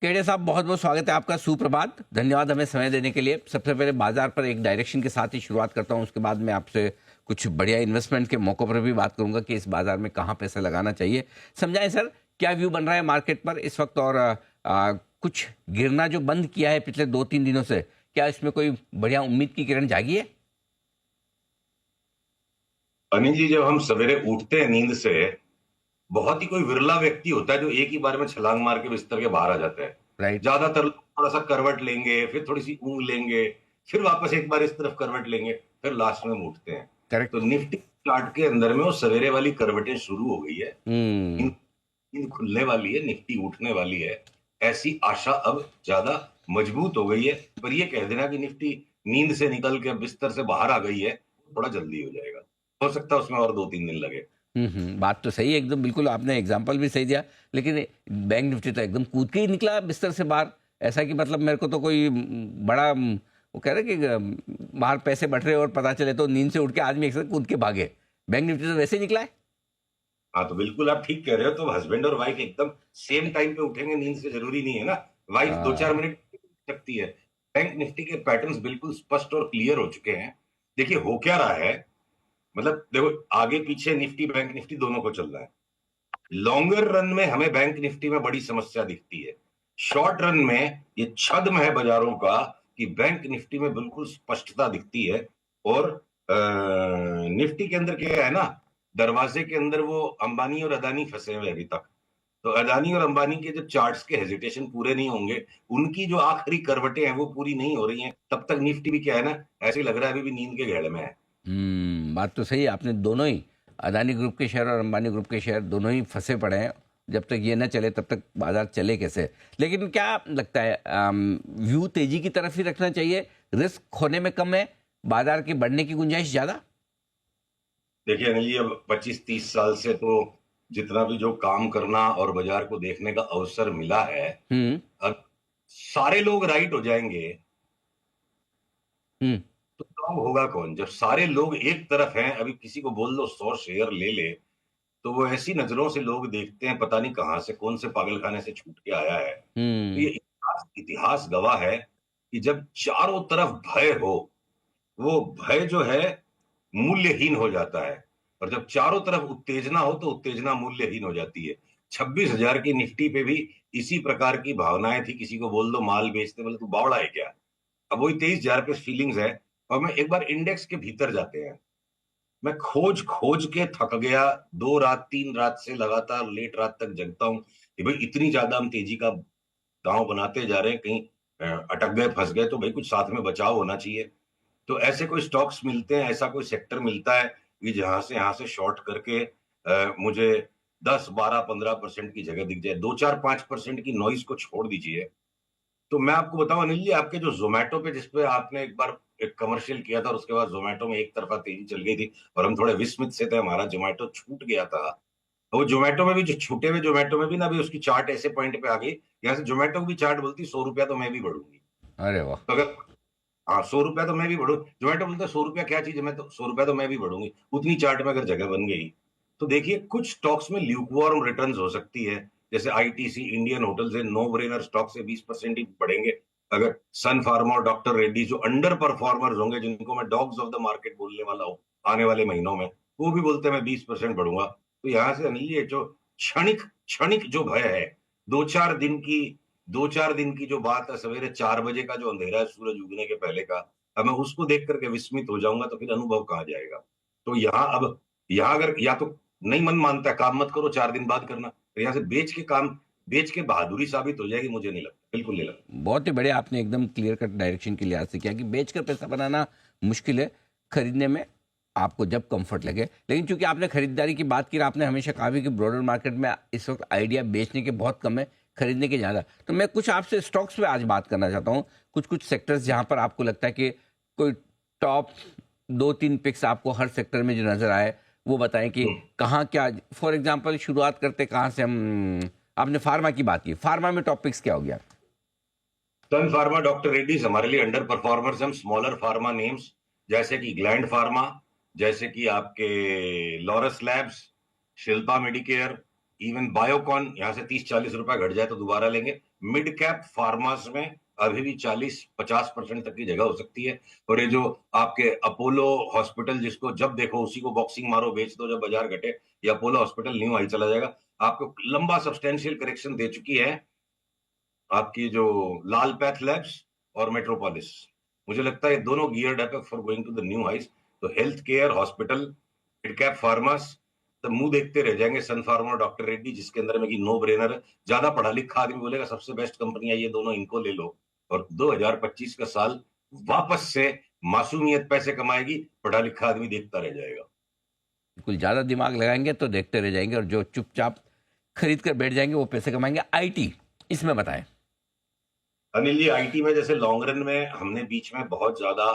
केड़े साहब, बहुत बहुत स्वागत है आपका। सुप्रभात, धन्यवाद हमें समय देने के लिए। सबसे पहले बाजार पर एक डायरेक्शन के साथ ही शुरुआत करता हूं, उसके बाद मैं आपसे कुछ बढ़िया इन्वेस्टमेंट के मौकों पर भी बात करूंगा कि इस बाजार में कहां पैसा लगाना चाहिए। समझाएं सर, क्या व्यू बन रहा है मार्केट पर इस वक्त, और कुछ गिरना जो बंद किया है पिछले 2-3 दिनों से, क्या इसमें कोई बढ़िया उम्मीद की किरण जागी है? अनिल जी, जब हम सवेरे उठते हैं नींद से, बहुत ही कोई विरला व्यक्ति होता है जो एक ही बार में छलांग मार के बिस्तर के बाहर आ जाता है। राइट। ज्यादातर लोग थोड़ा सा करवट लेंगे, फिर थोड़ी सी ऊँग लेंगे, फिर वापस एक बार इस तरफ करवट लेंगे, फिर लास्ट में हम उठते हैं। तो करेक्ट। निफ्टी चार्ट के अंदर में वो सवेरे वाली करवटें शुरू हो गई है। हम्म। नींद खुलने वाली है, निफ्टी उठने वाली है, ऐसी आशा अब ज्यादा मजबूत हो गई है। पर ये कह देना कि निफ्टी नींद से निकल के बिस्तर से बाहर आ गई है, थोड़ा जल्दी हो जाएगा। हो सकता है उसमें और 2-3 दिन लगे। बात तो सही है एकदम, बिल्कुल आपने एग्जांपल भी सही दिया। लेकिन बैंक निफ्टी तो एकदम कूद के ही निकला बिस्तर से बाहर। ऐसा कि मतलब मेरे को तो कोई बड़ा वो कह रहे कि बाहर पैसे बढ़ रहे और पता चले तो नींद से उठ के आदमी एक साथ कूद के भागे। बैंक निफ्टी तो वैसे ही निकला है। हाँ, तो बिल्कुल आप ठीक कह रहे हो। तो हस्बैंड और वाइफ एकदम सेम टाइम पे उठेंगे नींद से, जरूरी नहीं है ना। वाइफ 2-4 मिनट उठ सकती है। बैंक निफ्टी के पैटर्न्स बिल्कुल स्पष्ट और क्लियर हो चुके हैं। देखिए हो क्या रहा है, मतलब देखो, आगे पीछे निफ्टी बैंक निफ्टी दोनों को चल रहा है। लॉन्गर रन में हमें बैंक निफ्टी में बड़ी समस्या दिखती है। शॉर्ट रन में ये छद्म है बाजारों का कि बैंक निफ्टी में बिल्कुल स्पष्टता दिखती है। और निफ्टी के अंदर क्या है ना, दरवाजे के अंदर वो अंबानी और अदानी फंसे हुए अभी तक। तो अदानी और अंबानी के जब चार्ट्स के हेजिटेशन पूरे नहीं होंगे, उनकी जो आखिरी करवटें हैं वो पूरी नहीं हो रही हैं, तब तक निफ्टी भी क्या है ना, ऐसे ही लग रहा है अभी भी नींद के घेड़े में है। बात तो सही है। आपने दोनों ही, अदानी ग्रुप के शेयर और अंबानी ग्रुप के शेयर दोनों ही फंसे पड़े हैं। जब तक ये ना चले तब तक बाजार चले कैसे? लेकिन क्या लगता है, व्यू तेजी की तरफ ही रखना चाहिए? रिस्क खोने में कम है, बाजार की बढ़ने की गुंजाइश ज्यादा? देखिए अनिल जी, अब 25-30 साल से तो जितना भी जो काम करना और बाजार को देखने का अवसर मिला है, हम्म। अब सारे लोग राइट हो जाएंगे हम्म। तो काम होगा कौन? जब सारे लोग एक तरफ हैं, अभी किसी को बोल दो 100 शेयर ले ले, तो वो ऐसी नजरों से लोग देखते हैं, पता नहीं कहां से, कौन से पागलखाने से छूट के आया है। तो ये हम्म। इतिहास गवाह है कि जब चारों तरफ भय हो, वो भय जो है मूल्यहीन हो जाता है। और जब चारों तरफ उत्तेजना हो तो उत्तेजना मूल्यहीन हो जाती है। 26,000 की निफ्टी पे भी इसी प्रकार की भावनाएं थी। किसी को बोल दो माल बेचते, बोले तू बावड़ा है क्या। अब वही 23,000 पे फीलिंग्स है। और मैं एक बार इंडेक्स के भीतर जाते हैं, मैं खोज खोज के थक गया। 2 रात 3 रात से लगातार लेट रात तक जगता हूं कि भाई इतनी ज्यादा हम तेजी का दांव बनाते जा रहे हैं, कहीं अटक गए, फंस गए तो भाई कुछ साथ में बचाव होना चाहिए। तो ऐसे कोई स्टॉक्स मिलते हैं, ऐसा कोई सेक्टर मिलता है कि जहां से यहां से शॉर्ट करके मुझे 10, 12, 15% की जगह दिख जाए। 2, 4, 5% की नॉइज को छोड़ दीजिए। तो मैं आपको बताऊं अनिल जी, आपके जो जोमेटो पे, जिसपे आपने एक बार एक कमर्शियल किया था और उसके बाद जोमेटो में एक तरफा तेजी चल गई थी और हम थोड़े विस्मित से थे, हमारा जोमेटो छूट गया था। तो वो जोमेटो में भी, जो छूटे हुए जोमेटो में भी ना, अभी उसकी चार्ट ऐसे पॉइंट पे आ गई, यहाँ से जोमेटो की चार्ट बोलती 100 रुपया तो मैं भी बढ़ूंगी। अरे वाह। तो अगर, हाँ, 100 रुपया तो मैं भी बढ़ू, जोमेटो बोलता है 100 रुपया क्या चीज है, मैं तो 100 रुपया तो मैं भी बढ़ूंगी। उतनी चार्ट में अगर जगह बन गई तो देखिए कुछ स्टॉक्स में ल्यूकवार्म रिटर्न्स हो सकती है। जैसे आईटीसी, इंडियन होटल्स है, नो ब्रेनर स्टॉक से 20% ही बढ़ेंगे। अगर सन फार्मा और डॉक्टर रेड्डी जो अंडर परफॉर्मर्स होंगे, जिनको मैं डॉग्स ऑफ द मार्केट बोलने वाला हूँ आने वाले महीनों में, वो भी बोलते हैं मैं 20% बढ़ूंगा। तो यहाँ से अनिल, ये जो क्षणिक क्षणिक जो भय है, 2-4 दिन की 2-4 दिन की जो बात है, सवेरे 4 बजे का जो अंधेरा है सूरज उगने के पहले का, अब मैं उसको देख करके विस्मित हो जाऊंगा तो फिर अनुभव कहाँ जाएगा। तो यहाँ अगर या तो नहीं मन मानता है, काम मत करो, 4 दिन बाद करना, तो यहाँ से बेच के बहादुरी साबित हो जाएगी। मुझे नहीं लगता, बिल्कुल नहीं लगता। बहुत ही बढ़िया, आपने एकदम क्लियर कट डायरेक्शन के लिहाज से किया कि बेचकर पैसा बनाना मुश्किल है, खरीदने में आपको जब कंफर्ट लगे। लेकिन चूंकि आपने खरीदारी की बात की, आपने हमेशा कहा भी कि ब्रॉडर मार्केट में इस वक्त आइडिया बेचने के बहुत कम है, खरीदने के ज़्यादा। तो मैं कुछ आपसे स्टॉक्स पे आज बात करना चाहता हूँ, कुछ कुछ सेक्टर्स जहाँ पर आपको लगता है कि कोई टॉप 2-3 पिक्स आपको हर सेक्टर में जो नजर आए, वो बताएं कि कहाँ क्या। फॉर एग्जाम्पल शुरुआत करते कहाँ से हम? आपने फार्मा की बात की, फार्मा में टॉप पिक्स क्या हो गया? सन फार्मा, डॉक्टर रेड्डीज हमारे लिए अंडर परफॉर्मर्स। हम स्मॉलर फार्मा नेम्स जैसे कि ग्लैंड फार्मा, जैसे कि आपके Laurus labs, Shilpa Medicare, even Biocon, यहाँ से 30-40 रुपए घट जाए तो दोबारा लेंगे। मिड कैप फार्मास में अभी भी 40-50% तक की जगह हो सकती है। और ये जो आपके अपोलो हॉस्पिटल, जिसको जब देखो उसी को बॉक्सिंग मारो बेच दो, जब बाजार घटे ये अपोलो हॉस्पिटल न्यू हाई चला जाएगा। आपको लंबा सब्सटेंशियल करेक्शन दे चुकी है आपकी जो लाल पैथ लैब्स और मेट्रोपोलिस। मुझे लगता है ये दोनों geared up for going to the new highs. तो health care, hospital, mid cap pharmas, तो मुंह देखते रह जाएंगे सन फार्मा और डॉक्टर रेड्डी, जिसके अंदर में कि नो ब्रेनर है। ज्यादा पढ़ा लिखा आदमी बोलेगा सबसे बेस्ट कंपनियां ये दोनों, इनको ले लो। और 2025 का साल वापस से मासूमियत पैसे कमाएगी, पढ़ा लिखा आदमी देखता रह जाएगा। बिल्कुल, ज़्यादा दिमाग लगाएंगे तो देखते रह जाएंगे, और जो चुपचाप खरीद कर बैठ जाएंगे वो पैसे कमाएंगे। आईटी, इसमें बताएं। अनिल जी, आईटी में जैसे लॉन्ग रन में हमने बीच में बहुत ज्यादा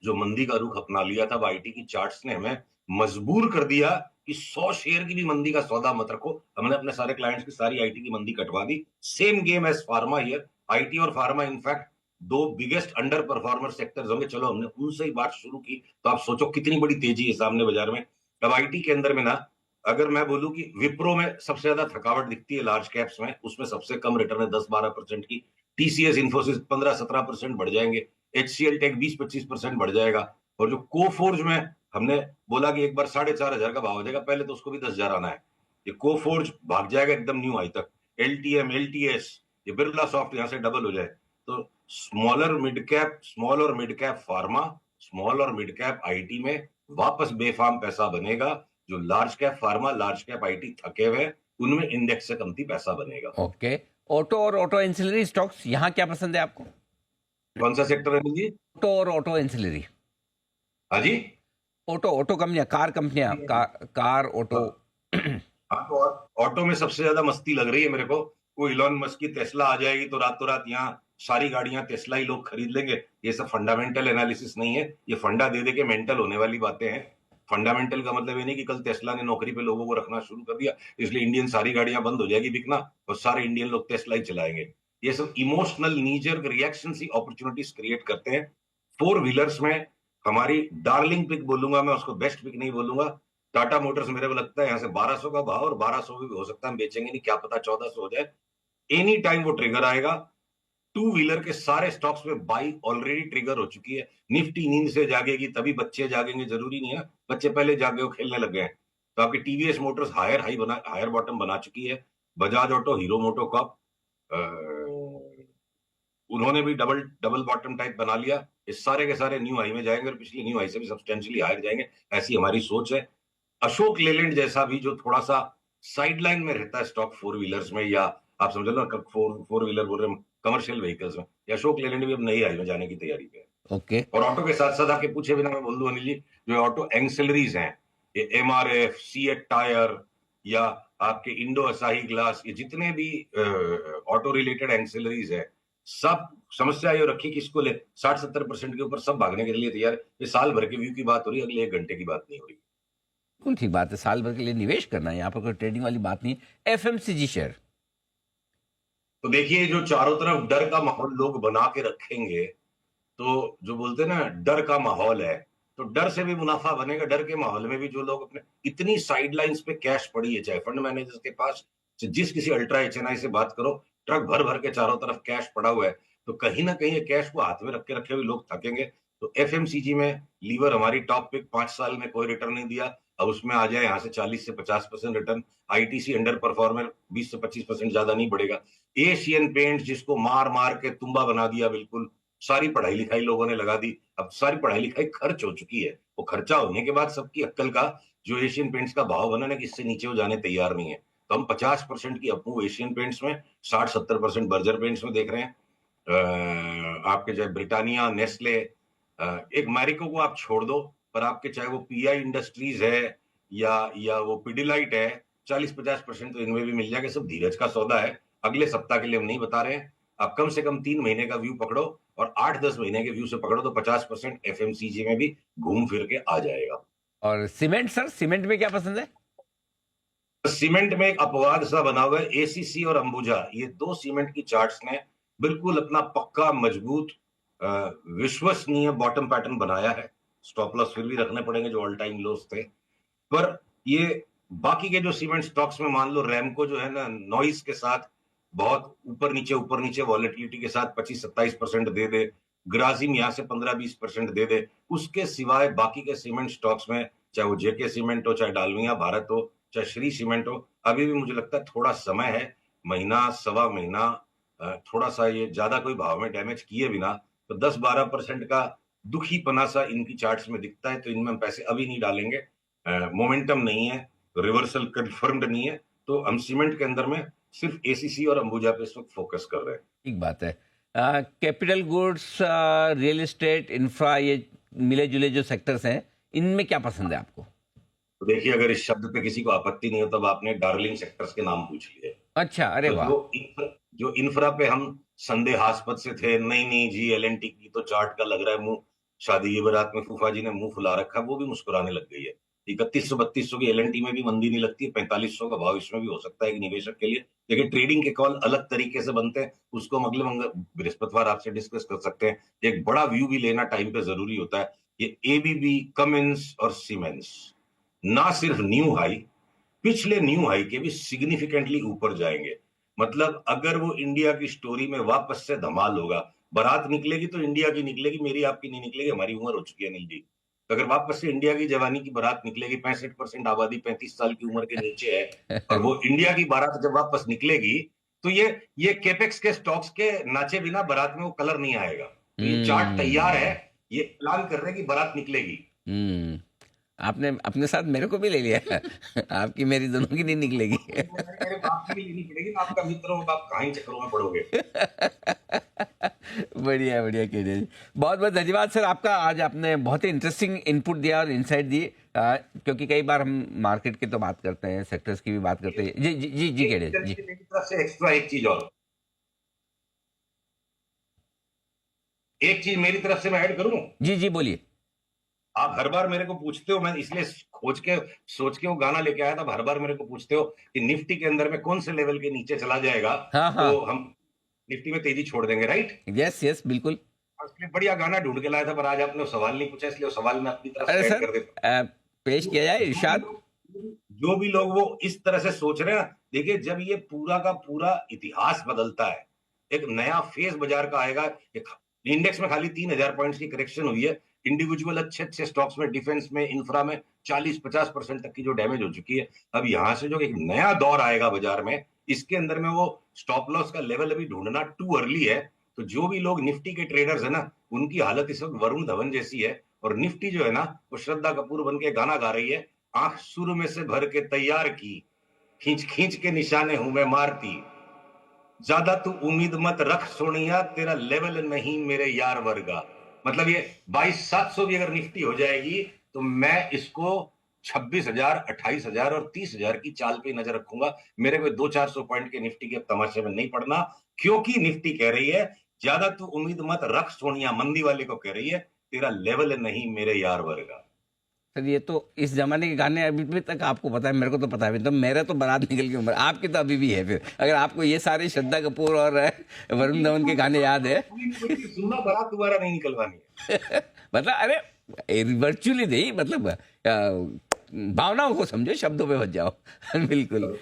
जो मंदी का रुख अपना लिया था, आईटी की चार्ट्स ने हमें मजबूर कर दिया कि 100 शेयर की भी मंदी का सौदा मत रखो। हमने अपने सारे क्लाइंट्स की सारी आईटी की मंदी कटवा दी। Same game as pharma here. IT और फार्मा इनफैक्ट दो बिगेस्ट अंडर परफॉर्मर सेक्टर्स होंगे। चलो हमने उनसे ही बात शुरू की, तो आप सोचो कितनी बड़ी तेजी है सामने बाजार में। अब आईटी के अंदर में ना, अगर मैं बोलूं कि विप्रो में सबसे ज्यादा थकावट दिखती है लार्ज कैप्स में, उसमें सबसे कम रिटर्न है 10-12% की। टीसीएस इन्फोसिस 15-17% बढ़ जाएंगे। एचसीएल टेक 20-25% बढ़ जाएगा। और जो कोफोर्ज में हमने बोला कि एक बार 4,500 का भाव हो जाएगा, पहले तो उसको भी 10,000 आना है। ये कोफोर्ज भाग जाएगा एकदम न्यू हाई तक। एलटीएम, एलटीएस, ये बिरला सॉफ्ट यहां से डबल हो जाए। तो स्मॉल और मिड कैप फार्मा, स्मॉल और मिड कैप आईटी में वापस बेफाम पैसा बनेगा। जो large cap pharma, large cap IT थके हुए, उनमें इंडेक्स से कमती पैसा बनेगा। ओके, ऑटो और ऑटो एंसिलरी स्टॉक्स, यहाँ क्या पसंद है आपको? कौन सा सेक्टर है जी? ऑटो और ऑटो एंसिलरी। हाँ जी। ऑटो कंपनियां, कार कंपनियां, कार ऑटो। हाँ, तो ऑटो में सबसे ज्यादा मस्ती लग रही है मेरे को। कोई इलॉन मस्क की टेस्ला आ जाएगी तो रातों रात यहाँ सारी गाड़ियां टेस्ला ही लोग खरीद लेंगे। ये सब फंडामेंटल एनालिसिस नहीं है, ये फंडा दे दे के मेंटल होने वाली बातें हैं। फंडामेंटल का मतलब ये नहीं कि कल टेस्ला ने नौकरी पे लोगों को रखना शुरू कर दिया, इसलिए इंडियन सारी गाड़ियां बंद हो जाएगी बिकना और सारे इंडियन लोग टेस्ला ही चलाएंगे। ये सब इमोशनल नीजर रिएक्शन ही अपॉर्चुनिटीज क्रिएट करते हैं। फोर व्हीलर्स में हमारी डार्लिंग पिक बोलूंगा मैं, उसको बेस्ट पिक नहीं बोलूंगा। टाटा मोटर्स मेरे को लगता है यहाँ से 1200 का भाव, और 1200 भी हो सकता है हम बेचेंगे नहीं, क्या पता 1400 हो जाए। एनी टाइम वो ट्रिगर आएगा। टू व्हीलर के सारे स्टॉक्स में बाई ऑलरेडी ट्रिगर हो चुकी है। निफ्टी नींद से जागेगी तभी बच्चे जागेंगे, जरूरी नहीं है बच्चे पहले जागे हो खेलने लग गए हैं। तो आपकी टीवीएस मोटर्स हायर बॉटम बना चुकी है। बजाज ऑटो, हीरो मोटोकॉर्प, उन्होंने भी डबल डबल बॉटम टाइप बना लिया। ये सारे के सारे न्यू हाई में जाएंगे और पिछले न्यू हाई से भी सब्सटेंशियली हायर जाएंगे, ऐसी हमारी सोच है। अशोक लेलैंड जैसा भी जो थोड़ा सा साइडलाइन में रहता है स्टॉक फोर व्हीलर्स में, या आप समझ लो फोर व्हीलर बोल रहे हैं कमर्शियल व्हीकल्स में, या अशोक लेलैंड भी अब नई हाई में जाने की तैयारी पे है। ओके। और ऑटो के साथ साथ आपके पूछे बिना मैं बोल दूं अनिल जी, जो ऑटो एंसिलरीज हैं, ये एमआरएफ, सीएट टायर, या आपके इंडो असाही ग्लास, ये जितने भी ऑटो रिलेटेड एंसिलरीज है, सब समस्या ये रखी कि इसको ले 60-70% के ऊपर सब भागने के लिए तैयार है। ये साल भर के व्यू की बात हो रही है, अगले 1 घंटे की बात नहीं हो रही। बिल्कुल ठीक बात है, साल भर के लिए निवेश करना है, यहाँ पर कोई ट्रेडिंग वाली बात नहीं। FMCG share. तो देखिए, जो चारों तरफ डर का माहौल लोग बना के रखेंगे, तो जो बोलते हैं ना डर का माहौल है, तो डर से भी मुनाफा बनेगा। डर के माहौल में भी जो लोग अपने इतनी साइडलाइंस पे कैश पड़ी है, चाहे फंड मैनेजर्स के पास, जिस किसी अल्ट्रा एचएनआई से बात करो, ट्रक भर भर के चारों तरफ कैश पड़ा हुआ है। तो कहीं ना कहीं ये कैश को हाथ में रखे हुए लोग थकेंगे। तो एफएमसीजी में लीवर हमारी टॉप पिक, 5 साल में कोई रिटर्न नहीं दिया, अब उसमें आ जाए यहाँ से 40 से 50% रिटर्न। आईटीसी अंडर परफॉर्मर, 20 से 25% ज्यादा नहीं बढ़ेगा। एशियन पेंट्स, जिसको मार मार के तुम्बा बना दिया, बिल्कुल सारी पढ़ाई लिखाई लोगों ने लगा दी, अब सारी पढ़ाई लिखाई खर्च हो चुकी है। वो खर्चा होने के बाद सबकी अक्कल का जो एशियन पेंट्स का भाव बना ना कि इससे नीचे वो जाने तैयार नहीं है। तो हम 50% की अपू एशियन पेंट्स में, 60-70% बर्जर पेंट्स में देख रहे हैं। आपके चाहे ब्रिटानिया, नेस्ले, एक मैरिको को आप छोड़ दो, पर आपके चाहे वो पीआई इंडस्ट्रीज है या वो पिडिलाइट है, 40-50% तो इनमें भी मिल जाएगा। सब धीरज का सौदा है, अगले सप्ताह के लिए हम नहीं बता रहे हैं। आप कम से कम 3 महीने का व्यू पकड़ो और 8-10 महीने के व्यू से पकड़ो, तो 50% एफएमसीजी में भी घूम फिर के आ जाएगा। और सीमेंट सर, सीमेंट में क्या पसंद है? सीमेंट में एक अपवाद सा बना हुआ है, एसीसी और अंबुजा, ये दो सीमेंट की चार्ट्स ने बिल्कुल अपना पक्का मजबूत विश्वसनीय बॉटम पैटर्न बनाया है। स्टॉप लॉस फिर भी रखने पड़ेंगे जो ऑल टाइम लोस थे, पर ये बाकी के जो सीमेंट स्टॉक्स में मान लो रैमको जो है ना, नॉइस के साथ बहुत ऊपर नीचे वॉलेटिलिटी के साथ 25-27% दे दे, ग्रासिम यहाँ से 15-20% दे दे, उसके सिवाय बाकी के सीमेंट स्टॉक्स में, चाहे वो जेके सीमेंट हो, चाहे डालमिया भारत हो, चाहे श्री सीमेंट हो, अभी भी मुझे लगता है थोड़ा समय है, महीना सवा महीना, थोड़ा सा ये ज्यादा कोई भाव में डैमेज किए बिना, तो 10-12% का दुखी पना सा इनकी चार्ट्स में दिखता है, तो इनमें हम पैसे अभी नहीं डालेंगे। मोमेंटम नहीं है, रिवर्सल कंफर्म्ड नहीं है, तो हम सीमेंट के अंदर में सिर्फ एसीसी और अंबुजा पे इस वक्त फोकस कर रहे हैं। ठीक बात है। Capital goods, real estate, infra, ये मिले जुले जो सेक्टर्स हैं, इनमें क्या पसंद है आपको? तो देखिए, अगर इस शब्द पे किसी को आपत्ति नहीं हो, तब आपने डार्लिंग सेक्टर्स के नाम पूछ लिए। अच्छा, अरे तो वाह। जो इंफ्रा पे हम संदेहास्पद से थे, नहीं नहीं जी एलएनटी की तो चार्ट का लग रहा है मुंह, शादी की बारात में फूफा जी ने मुंह फुला रखा, वो भी मुस्कुराने लग गई है। 3100-3200 की एलएनटी में भी मंदी नहीं लगती है, 4500 का भाव इसमें भी हो सकता है एक निवेशक के लिए। देखिए, ट्रेडिंग के कॉल अलग तरीके से बनते हैं, उसको हम अगले बृहस्पतिवार आपसे डिस्कस कर सकते हैं। एक बड़ा व्यू भी लेना टाइम पे जरूरी होता है। ये एबीबी, कमिंस और सीमेंस ना सिर्फ न्यू हाई, पिछले न्यू हाई के भी सिग्निफिकेंटली ऊपर जाएंगे। मतलब अगर वो इंडिया की स्टोरी में वापस से धमाल होगा, बारात निकलेगी तो इंडिया की निकलेगी, मेरी आपकी नहीं निकलेगी, हमारी उम्र हो चुकी है अनिल जी। तो अगर वापस से इंडिया की जवानी की बारात निकलेगी, 65% आबादी 35 साल की उम्र के नीचे है, और वो इंडिया की बारात जब वापस निकलेगी, तो ये केपेक्स के स्टॉक्स के नाचे बिना बारात में वो कलर नहीं आएगा। तो ये चार्ट तैयार है, ये प्लान कर रहे हैं कि बारात निकलेगी। हम्म। आपने अपने साथ मेरे को भी ले लिया है। आपकी मेरी दोनों की नहीं निकलेगी। मेरे बाप की भी लेनी पड़ेगी, मैं आपका मित्र हूँ, आप कहाँ ही चक्करों में पड़ोगे। बढ़िया बढ़िया केजे जी, बहुत बहुत धन्यवाद सर आपका। आज आपने बहुत ही इंटरेस्टिंग इनपुट दिया और इंसाइट दिए, क्योंकि कई बार हम मार्केट की तो बात करते हैं, सेक्टर्स की भी बात करते हैं। जी जी जी जी केजे जी। मेरी तरफ से एक्स्ट्रा एक चीज और, एक चीज मेरी तरफ से मैं ऐड करूं। जी जी बोलिए। आप हर बार मेरे को पूछते हो, मैं इसलिए खोज के सोच के वो गाना लेके आया था, हर बार मेरे को पूछते हो कि निफ्टी के अंदर में कौन से लेवल के नीचे चला जाएगा, हाँ हाँ। तो हम निफ्टी में तेजी छोड़ देंगे, राइट? यस यस बिल्कुल। इसलिए बढ़िया गाना ढूंढ के लाया था, पर आज आपने वो सवाल नहीं पूछा, इसलिए वो सवाल मैं अपनी तरफ अरे से ऐड सर, कर देता हूं। पेश किया जाए इरशाद। जो भी लोग वो इस तरह से सोच रहे हैं, देखिए जब ये पूरा का पूरा इतिहास बदलता है, एक नया फेज बाजार का आएगा। एक इंडेक्स में खाली 3000 पॉइंट्स की करेक्शन हुई है, इंडिविजुअल अच्छे अच्छे स्टॉक्स में, डिफेंस में, इंफ्रा में 40-50% तक की जो डैमेज हो चुकी है, अब यहां से जो एक नया दौर आएगा बाजार में, इसके अंदर में वो स्टॉप लॉस का लेवल अभी ढूंढना टू अर्ली है। तो जो भी लोग निफ्टी के ट्रेडर्स है ना, उनकी हालत इस वक्त वरुण धवन जैसी है, और निफ्टी जो है ना, वो श्रद्धा कपूर बन के गाना गा रही है, आंख सुर में से भर के तैयार की, खींच खींच के निशाने हूं मैं मारती, ज्यादा तू उम्मीद मत रख सोनिया, तेरा लेवल नहीं मेरे यार वर्गा। मतलब ये 22,700 भी अगर निफ्टी हो जाएगी, तो मैं इसको 26,000, 28,000 और 30,000 की चाल पे नजर रखूंगा। मेरे को 200-400 पॉइंट के निफ्टी के तमाशे में नहीं पड़ना, क्योंकि निफ्टी कह रही है ज्यादा तू उम्मीद मत रख सोनिया, मंदी वाले को कह रही है, तेरा लेवल नहीं मेरे यार वर्गा। सर ये तो इस जमाने के गाने अभी भी तक आपको पता है, मेरे को तो पता है, तो मेरा तो बारात निकल की उम्र, आपकी तो अभी भी है। फिर अगर आपको ये सारे श्रद्धा कपूर और वरुण धवन के गाने याद है। सुनना, बारात दोबारा नहीं निकलवानी है। मतलब अरे वर्चुअली नहीं, मतलब भावनाओं को समझो, शब्दों पे बच जाओ। बिल्कुल।